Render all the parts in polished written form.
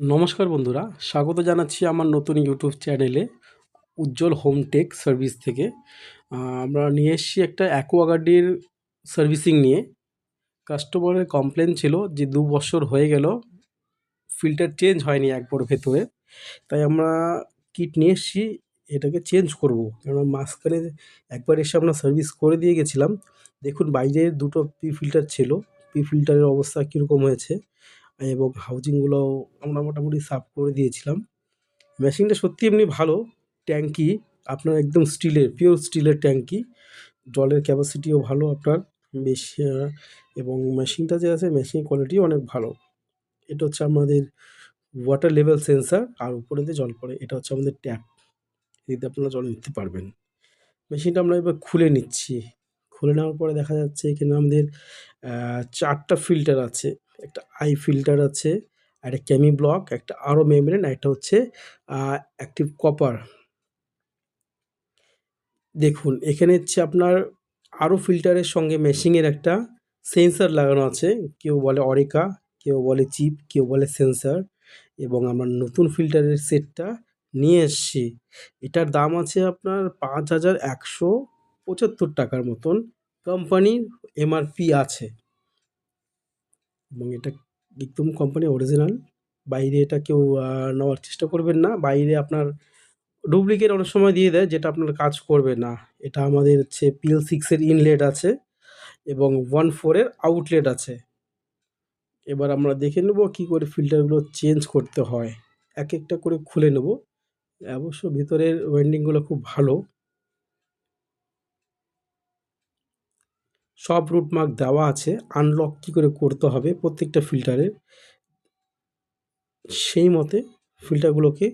নমস্কার বন্ধুরা, স্বাগত জানাচ্ছি আমার নতুন ইউটিউব চ্যানেলে উজ্জ্বল হোম টেক সার্ভিস থেকে। আমরা নিয়ে এসেছি একটা অ্যাকোয়াগার্ডের সার্ভিসিং নিয়ে। কাস্টমারের কমপ্লেন ছিল যে ২ বছর হয়ে গেল ফিল্টার চেঞ্জ হয়নি একবার ভেতরে। তাই আমরা কিট নিয়ে এসেছি, এটাকে চেঞ্জ করব। কেননা মাঝখানে একবার এসে আমরা সার্ভিস করে দিয়ে গেছিলাম। দেখুন বাইরে দুটো ফিল্টার ছিল, ফিল্টারের অবস্থা কীরকম হয়েছে এবং হাউজিংগুলোও আমরা মোটামুটি সাফ করে দিয়েছিলাম। মেশিনটা সত্যি এমনি ভালো। ট্যাঙ্কি আপনার একদম স্টিলের, পিওর স্টিলের ট্যাঙ্কি। জলের ক্যাপাসিটিও ভালো আপনার বেশ, এবং মেশিনটা যে আছে মেশিনের কোয়ালিটিও অনেক ভালো। এটা হচ্ছে আমাদের ওয়াটার লেভেল সেন্সার, আর উপরে দিয়ে জল পড়ে। এটা হচ্ছে আমাদের ট্যাপ, এতে আপনারা জল নিতে পারবেন। মেশিনটা আমরা এবার খুলে নিচ্ছি। খুলে নেওয়ার পরে দেখা যাচ্ছে এখানে আমাদের ৪টা ফিল্টার আছে। একটা আই ফিল্টার আছে, একটা কেমি ব্লক, একটা আরও মেমব্রেন, আর একটা হচ্ছে অ্যাক্টিভ কপার। দেখুন এখানে হচ্ছে আপনার আরও ফিল্টারের সঙ্গে মেশিংয়ের একটা সেন্সার লাগানো আছে। কেউ বলে অরিকা, কেউ বলে চিপ, কেউ বলে সেন্সার। এবং আমরা নতুন ফিল্টারের সেটটা নিয়ে এসেছি। এটার দাম আছে আপনার ৫,১৭৫ টাকার মতন। কোম্পানির এমআরপি আছে এবং এটা একদম কোম্পানি অরিজিনাল। বাইরে এটা কেউ নেওয়ার চেষ্টা করবেন না। বাইরে আপনার ডুপ্লিকেট অনেক সময় দিয়ে দেয়, যেটা আপনার কাজ করবে না। এটা আমাদের হচ্ছে PL6 এর ইনলেট আছে এবং 1.4 এর আউটলেট আছে। এবার আমরা দেখে নেব কী করে ফিল্টারগুলো চেঞ্জ করতে হয়। এক একটা করে খুলে নেব। অবশ্য ভিতরের ওয়েন্ডিংগুলো খুব ভালো। সব রুট মার্ক দেওয়া আছে, আনলক কী করে করতে হবে প্রত্যেকটা ফিল্টারের। সেই মতে ফিল্টারগুলোকে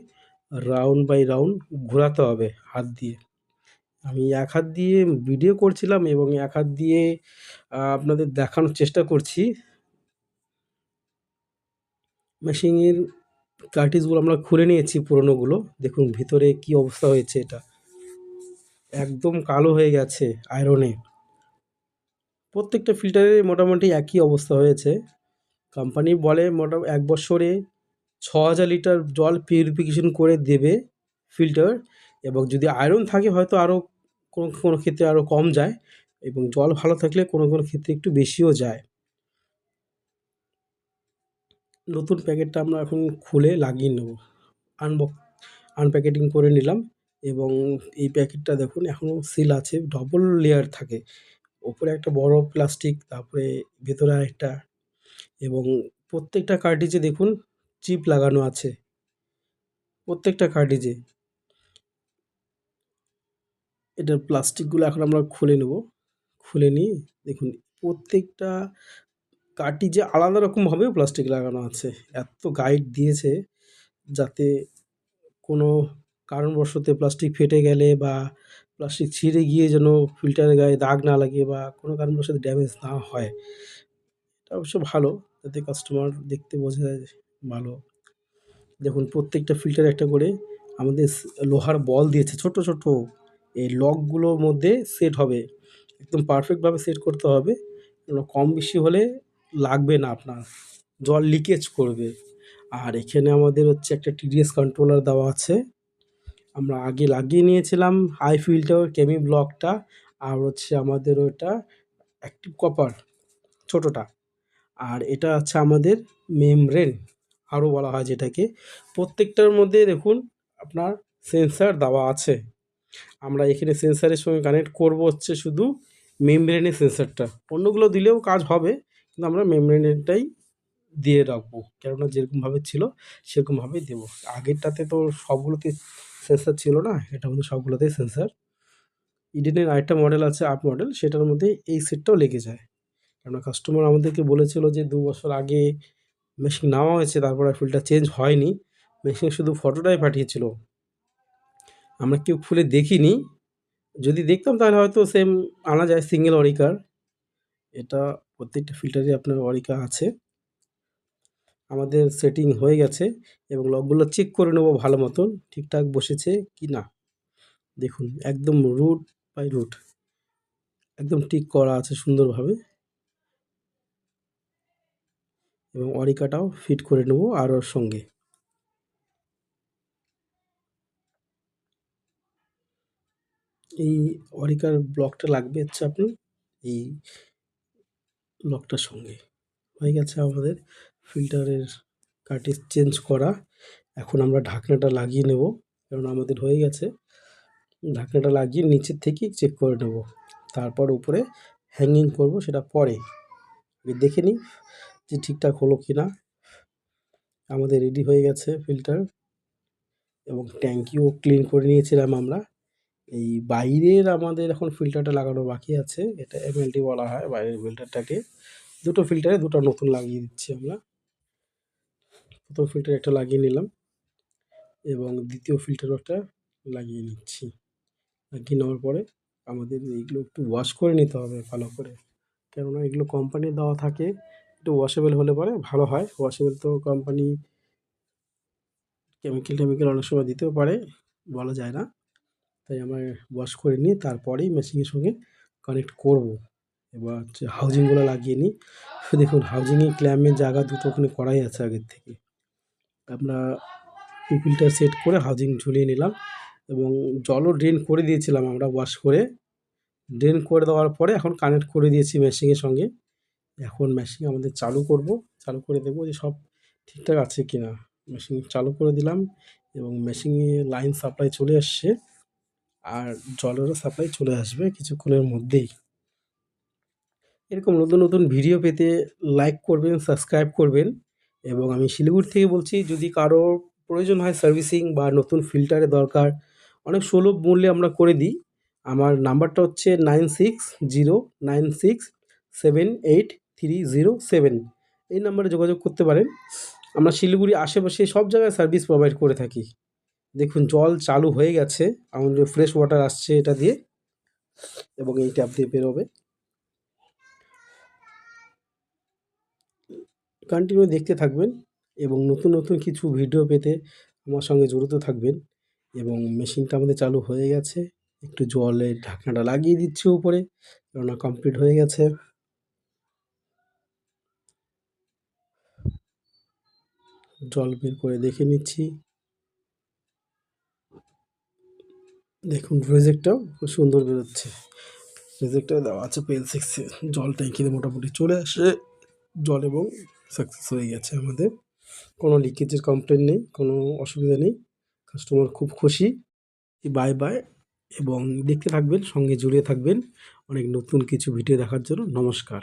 রাউন্ড বাই রাউন্ড ঘোরাতে হবে হাত দিয়ে। আমি এক হাত দিয়ে ভিডিও করছিলাম এবং এক হাত দিয়ে আপনাদের দেখানোর চেষ্টা করছি। মেশিনের কার্ট্রিজগুলো আমরা খুলে নিয়েছি পুরনোগুলো। দেখুন ভিতরে কী অবস্থা হয়েছে, এটা একদম কালো হয়ে গেছে আয়রনে। প্রত্যেকটা ফিল্টারে মোটামুটি একই অবস্থা হয়েছে। কোম্পানি বলে ১ বছরে ৬,০০০ লিটার জল পিউরিফিকেশন করে দেবে ফিল্টার, এবং যদি আয়রন থাকে হয়তো আরও কোনো ক্ষেত্রে আরও কম যায়, এবং জল ভালো থাকলে কোনো ক্ষেত্রে একটু বেশিও যায়। নতুন প্যাকেটটা আমরা এখন খুলে লাগিয়ে নেব। আনপ্যাকেটিং করে নিলাম এবং এই প্যাকেটটা দেখুন এখনও সিল আছে, ডবল লেয়ার থাকে। ওপরে একটা বড় প্লাস্টিক, তারপরে ভেতরে আরেকটা, এবং প্রত্যেকটা কার্ট্রিজে দেখুন চিপ লাগানো আছে প্রত্যেকটা কার্ট্রিজে। এটার প্লাস্টিকগুলো এখন আমরা খুলে নেব। খুলে নিয়ে দেখুন প্রত্যেকটা কার্ট্রিজে আলাদা রকমভাবে প্লাস্টিক লাগানো আছে। এত গাইড দিয়েছে যাতে কোনো কারণবশত প্লাস্টিক ফেটে গেলে বা প্লাস্টিক ছিঁড়ে গিয়ে যেন ফিল্টারের গায়ে দাগ না লাগে বা কোনো কারণবশত ড্যামেজ না হয়। এটা অবশ্য ভালো, যাতে কাস্টমার দেখতে বোঝা যায় ভালো। দেখুন প্রত্যেকটা ফিল্টারে একটা করে আমাদের লোহার বল দিয়েছে ছোট ছোট। এই লকগুলোর মধ্যে সেট হবে, একদম পারফেক্টভাবে সেট করতে হবে। কম বেশি হলে লাগবে না আপনার, জল লিকেজ করবে। আর এখানে আমাদের হচ্ছে একটা TDS কন্ট্রোলার দেওয়া আছে। আমরা আগে লাগিয়ে নিয়েছিলাম হাই ফিল্টার কেমি ব্লকটা, আর হচ্ছে আমাদের ওটা অ্যাক্টিভ কপার ছোটোটা, আর এটা হচ্ছে আমাদের মেমব্রেন আরও বলা হয় যেটাকে। প্রত্যেকটার মধ্যে দেখুন আপনার সেন্সার দেওয়া আছে। আমরা এখানে সেন্সারের সঙ্গে কানেক্ট করব হচ্ছে শুধু মেমব্রেনের সেন্সারটা। অন্যগুলো দিলেও কাজ হবে, কিন্তু আমরা মেমব্রেনেরটাই দিয়ে রাখবো, কেননা যেরকমভাবে ছিল সেরকমভাবেই দেবো। আগেরটাতে তো সবগুলোতে সেন্সার ছিল না, এটা মধ্যে সবগুলোতেই সেন্সার। ইডেনের আরেকটা মডেল আছে আপ মডেল, সেটার মধ্যে এই সেটটাও লেগে যায়। কেননা কাস্টমার আমাদেরকে বলেছিল যে ২ বছর আগে মেশিন নেওয়া হয়েছে, তারপর আর ফিল্টার চেঞ্জ হয়নি। মেশিন শুধু ফটোটাই পাঠিয়েছিল, আমরা কেউ খুলে দেখিনি। যদি দেখতাম তাহলে হয়তো সেম আনা যায় সিঙ্গেল অরিকার। এটা প্রত্যেকটা ফিল্টারে আপনার অরিকা আছে। আমাদের সেটিং হয়ে গেছে এবং লকগুলো চেক করে নেব ভালো মতন ঠিকঠাক বসেছে কি না। দেখুন একদম রুট বাই রুট একদম ঠিক করা আছে সুন্দরভাবে, এবং অরিকাটাও ফিট করে নেব আর ওর সঙ্গে। এই অরিকার ব্লকটা লাগবে হচ্ছে আপনি এই লকটার সঙ্গে। হয়ে গেছে আমাদের ফিল্টারের কার্ট্রিজ চেঞ্জ করা। এখন আমরা ঢাকনাটা লাগিয়ে নেব, কারণ আমাদের হয়ে গেছে। ঢাকনাটা লাগিয়ে নিচের থেকেই চেক করে নেব, তারপর উপরে হ্যাঙ্গিং করব, সেটা পরে। আগে দেখে নিই যে ঠিকঠাক হলো কি না। আমাদের রেডি হয়ে গেছে ফিল্টার, এবং ট্যাঙ্কিও ক্লিন করে নিয়েছিলাম আমরা। এই বাইরের আমাদের এখন ফিল্টারটা লাগানো বাকি আছে, এটা এমএলডি বলা হয় বাইরের ফিল্টারটাকে। দুটো ফিল্টারে দুটো নতুন লাগিয়ে দিচ্ছি আমরা। প্রথম ফিল্টার একটা লাগিয়ে নিলাম এবং দ্বিতীয় ফিল্টারও একটা লাগিয়ে নিচ্ছি। লাগিয়ে নেওয়ার পরে আমাদের এইগুলো একটু ওয়াশ করে নিতে হবে ভালো করে, কেননা এগুলো কোম্পানির দেওয়া থাকে। একটু ওয়াশেবল হলে পরে ভালো হয়। ওয়াশেবল তো কোম্পানি কেমিক্যাল অনেক সময় দিতেও পারে, বলা যায় না। তাই আমরা ওয়াশ করে নিয়ে তারপরেই মেশিনের সঙ্গে কানেক্ট করব। এবার হচ্ছে হাউজিংগুলো লাগিয়ে নিই। দেখুন হাউজিংয়ে ক্ল্যাম্পের জায়গা দুটো ওখানে করাই আছে আগের থেকে। আমরা ফিল্টার সেট করে হাউজিং ঝুলিয়ে নিলাম এবং জলও ড্রেন করে দিয়েছিলাম আমরা ওয়াশ করে। ড্রেন করে দেওয়ার পরে এখন কানেক্ট করে দিয়েছি মেশিনের সঙ্গে। এখন মেশিন আমাদের চালু করব। চালু করে দেখব যে সব ঠিকঠাক আছে কি না। মেশিন চালু করে দিলাম এবং মেশিনে লাইন সাপ্লাই চলে আসছে, আর জলেরও সাপ্লাই চলে আসবে কিছুক্ষণের মধ্যেই। এরকম নতুন নতুন ভিডিও পেতে লাইক করবেন, সাবস্ক্রাইব করবেন। এবং আমি শিলিগুড়ি থেকে বলছি, যদি কারো প্রয়োজন হয় সার্ভিসিং বা নতুন ফিল্টারের দরকার, অনেক সুলভ মূল্যে আমরা করে দিই। আমার নাম্বারটা হচ্ছে 9609678307। এই নাম্বারে যোগাযোগ করতে পারেন। আমরা শিলিগুড়ি আশেপাশে সব জায়গায় সার্ভিস প্রোভাইড করে থাকি। দেখুন জল চালু হয়ে গেছে, আমাদের ফ্রেশ ওয়াটার আসছে এটা দিয়ে, এবং এই ট্যাপ দিয়ে বেরোবে। কন্টিনিউ দেখতে থাকবেন এবং নতুন নতুন কিছু ভিডিও পেতে আমার সঙ্গে জড়িত থাকবেন। এবং মেশিনটা আমাদের চালু হয়ে গেছে। একটু জলের ঢাকনাটা লাগিয়ে দিচ্ছি উপরে, কেননা কমপ্লিট হয়ে গেছে। জল বের করে দেখে নিচ্ছি। দেখুন রেজেক্টটাও খুব সুন্দর বেরোচ্ছে। রেজেক্টটা দেওয়া আছে পেল 6-এ। জল ট্যাঙ্কিতে মোটামুটি চলে আসে জল, এবং সাকসেস হয়ে গেছে আমাদের। কোনো লিকেজের কমপ্লেন নেই, কোনো অসুবিধা নেই। কাস্টমার খুব খুশি। বাই বাই, এবং দেখতে থাকবেন, সঙ্গে জুড়ে থাকবেন অনেক নতুন কিছু ভিডিও দেখার জন্য। নমস্কার।